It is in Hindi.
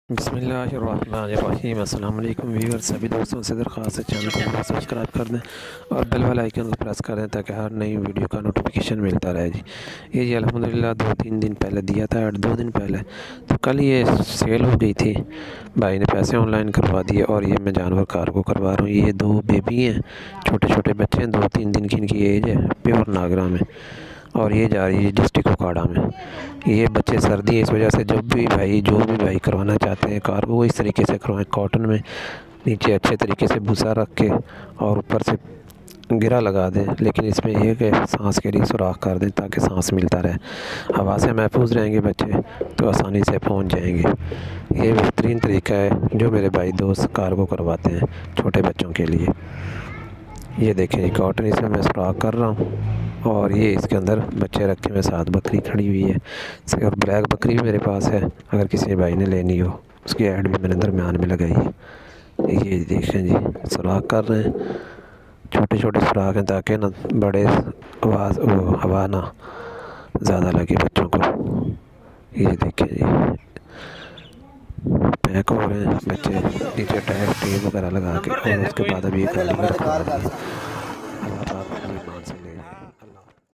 बिस्मिल्लाहिर्रहमानिर्रहीम। अस्सलाम वालेकुम व्यूअर्स, सभी दोस्तों से दरख्वास्त है चैनल को सब्सक्राइब कर दें और बेल वाला आइकन को प्रेस कर दें ताकि हर नई वीडियो का नोटिफिकेशन मिलता रहे जी। ये जी अल्हम्दुलिल्लाह 2-3 दिन पहले दिया था, 2 दिन पहले। तो कल ये सेल हो गई थी, भाई ने पैसे ऑनलाइन करवा दिए और ये मैं जानवर कार्गो करवा रहा हूँ। ये 2 बेबी हैं, छोटे छोटे बच्चे हैं, 2-3 दिन की इनकी एज है, प्योर नागरा में। और ये जा रही है डिस्ट्रिक्ट कोकाड़ा में। ये बच्चे सर्दी है, इस वजह से जब भी भाई जो भी भाई करवाना चाहते हैं कार्गो वो इस तरीके से करवाएं, कॉटन में नीचे अच्छे तरीके से भूसा रख के और ऊपर से गिरा लगा दें, लेकिन इसमें ये कि सांस के लिए सुराख कर दें ताकि सांस मिलता रहे, हवा से महफूज रहेंगे बच्चे तो आसानी से पहुंच जाएंगे। ये बेहतरीन तरीका है जो मेरे भाई दोस्त कार्गो करवाते हैं छोटे बच्चों के लिए। ये देखें जी, कॉटन इसमें मैं सुराख कर रहा हूँ और ये इसके अंदर बच्चे रखे हुए, साथ बकरी खड़ी हुई है और ब्लैक बकरी भी मेरे पास है, अगर किसी भाई ने लेनी हो उसकी ऐड भी मैंने दरमियान में लगाई है। ये देखें जी, सुराख कर रहे हैं, छोटे छोटे सुराख हैं ताकि ना बड़े आवाज़ हवा ना ज़्यादा लगे बच्चों को। ये देखें जी, पैक हो रहे हैं बच्चे नीचे टैग टेप वगैरह लगा के और उसके बाद अभी एक गाड़ी में रखवा रही है।